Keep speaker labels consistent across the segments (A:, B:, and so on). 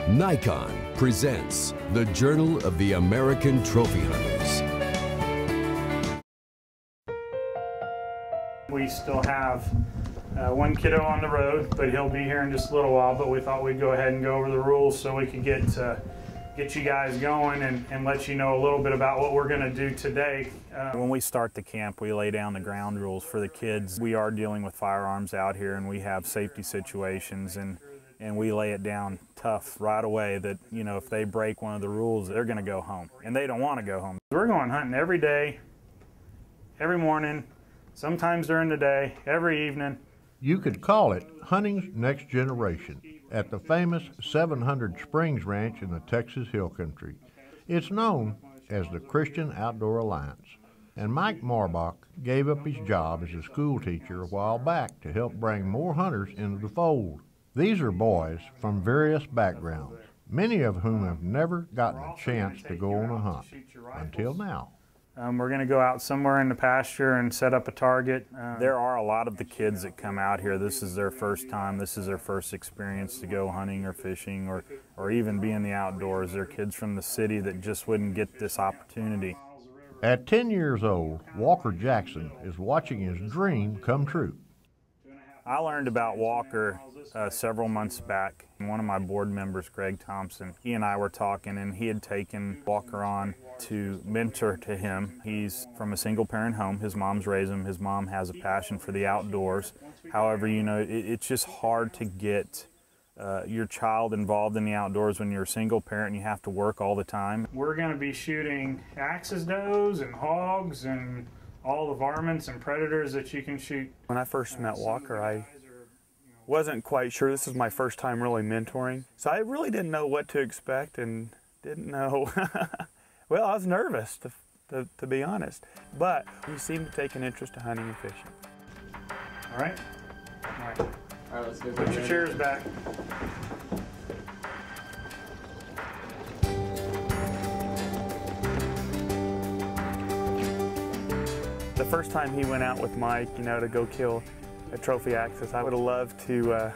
A: Nikon presents the Journal of the American Trophy Hunters.
B: We still have one kiddo on the road, but he'll be here in just a little while. But we thought we'd go ahead and go over the rules so we could get you guys going and let you know a little bit about what we're going to do today. When we start the camp, we lay down the ground rules for the kids. We are dealing with firearms out here, and we have safety situations, and we lay it down tough right away that, you know, if they break one of the rules, they're going to go home, and they don't want to go home. We're going hunting every day, every morning, sometimes during the day, every evening.
C: You could call it hunting's next generation at the famous 700 Springs Ranch in the Texas Hill Country. It's known as the Christian Outdoor Alliance, and Mike Marbach gave up his job as a school teacher a while back to help bring more hunters into the fold. These are boys from various backgrounds, many of whom have never gotten a chance to go on a hunt until now.
B: We're going to go out somewhere in the pasture and set up a target. There are a lot of the kids that come out here. This is their first time. This is their first experience to go hunting or fishing or even be in the outdoors. They're kids from the city that just wouldn't get this opportunity.
C: At 10 years old, Walker Jackson is watching his dream come true.
B: I learned about Walker several months back. One of my board members, Greg Thompson, he and I were talking, and he had taken Walker on to mentor to him. He's from a single-parent home. His mom's raised him. His mom has a passion for the outdoors. However, you know, it's just hard to get your child involved in the outdoors when you're a single parent and you have to work all the time. We're going to be shooting axis does and hogs and all the varmints and predators that you can shoot.
D: When I first met Walker, I wasn't quite sure. This is my first time really mentoring, so I really didn't know what to expect and didn't know. Well, I was nervous, to be honest, but he seemed to take an interest in hunting and fishing.
B: All right? All right.
E: All right, let's go.
B: Put your chairs back.
D: The first time he went out with Mike, you know, to go kill a SummerCampAxis, I would have loved to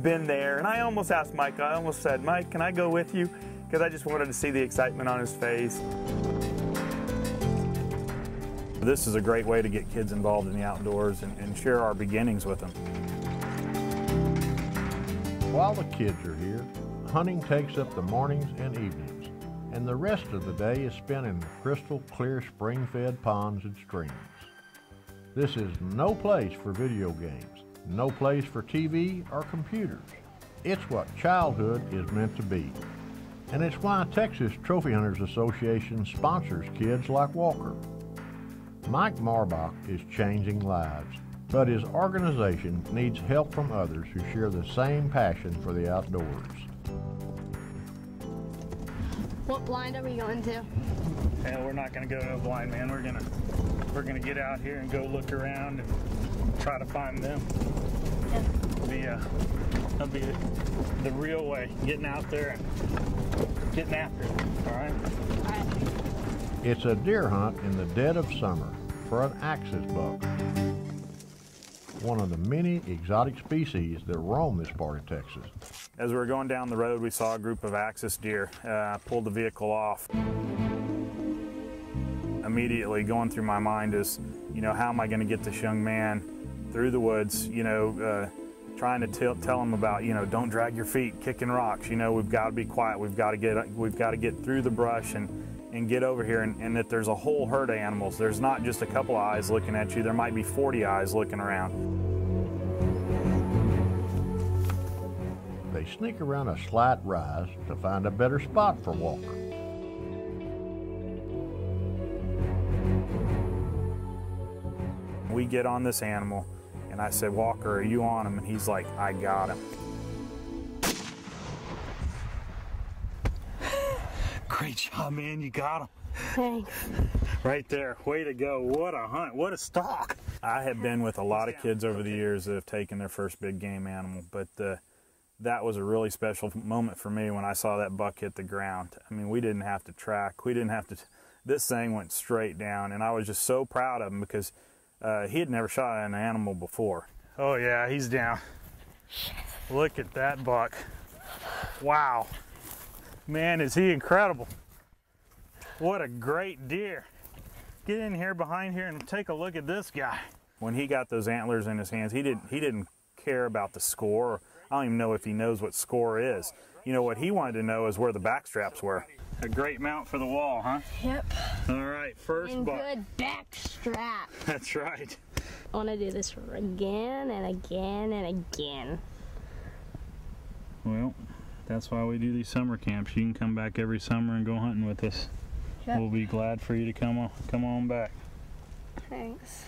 D: been there. And I almost asked Mike, I almost said, Mike, can I go with you? Because I just wanted to see the excitement on his face.
B: This is a great way to get kids involved in the outdoors and share our beginnings with them.
C: While the kids are here, hunting takes up the mornings and evenings, and the rest of the day is spent in the crystal clear spring-fed ponds and streams. This is no place for video games, no place for TV or computers. It's what childhood is meant to be. And it's why Texas Trophy Hunters Association sponsors kids like Walker. Mike Marbach is changing lives, but his organization needs help from others who share the same passion for the outdoors.
F: What blind are we going to?
B: Hey, we're not going to go to a blind, man. We're gonna get out here and go look around and try to find them. Yeah. That'll be the real way, getting out there and getting after it. All right?
F: All right.
C: It's a deer hunt in the dead of summer for an axis buck, one of the many exotic species that roam this part of Texas.
B: As we were going down the road, we saw a group of axis deer. Pulled the vehicle off. Immediately going through my mind is, you know, how am I going to get this young man through the woods, you know, trying to tell him about, you know, don't drag your feet kicking rocks, you know, we've got to be quiet, we've got to get through the brush and get over here, and that there's a whole herd of animals. There's not just a couple of eyes looking at you, there might be 40 eyes looking around.
C: They sneak around a slight rise to find a better spot for Walker.
B: We get on this animal, and I said, Walker, are you on him? And he's like, I got him. Great job, man, you got him.
F: Thanks.
B: Right there, way to go. What a hunt, what a stalk. I have been with a lot of kids over the years that have taken their first big game animal, but that was a really special moment for me when I saw that buck hit the ground. I mean, we didn't have to track, we didn't have to, this thing went straight down, and I was just so proud of him because he had never shot an animal before. Oh yeah, he's down. Look at that buck. Wow. Man, is he incredible. What a great deer. Get in here behind here and take a look at this guy. When he got those antlers in his hands, he didn't care about the score. I don't even know if he knows what score is. You know, what he wanted to know is where the back straps were. A great mount for the wall, huh?
F: Yep.
B: All right, first
F: And
B: buck.
F: good back strap.
B: That's right.
F: I want to do this again and again and again.
B: Well, that's why we do these summer camps. You can come back every summer and go hunting with us.
F: Yep.
B: We'll be glad for you to come on back.
F: Thanks.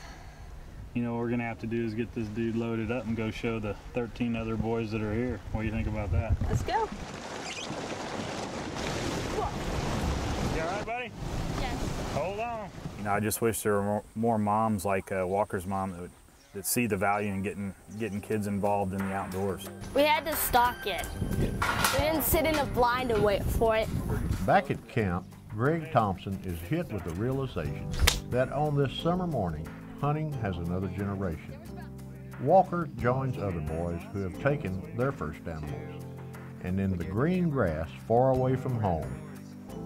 B: You know what we're gonna have to do is get this dude loaded up and go show the 13 other boys that are here. What do you think about that?
F: Let's go.
B: You all right, buddy?
F: Yes.
B: Hold on. You know, I just wish there were more moms like Walker's mom that see the value in getting kids involved in the outdoors.
F: We had to stalk it. We didn't sit in a blind and wait for it.
C: Back at camp, Greg Thompson is hit with the realization that on this summer morning, hunting has another generation. Walker joins other boys who have taken their first animals. And in the green grass far away from home,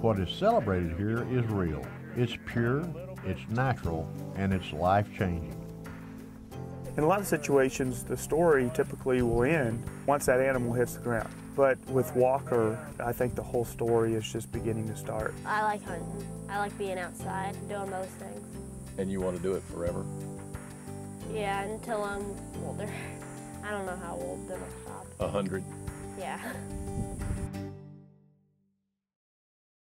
C: what is celebrated here is real. It's pure, it's natural, and it's life-changing.
D: In a lot of situations, the story typically will end once that animal hits the ground. But with Walker, I think the whole story is just beginning to start.
F: I like hunting. I like being outside, doing those things.
E: And you want to do it forever?
F: Yeah, until I'm older. I don't know how old, then I'll stop.
E: 100?
F: Yeah.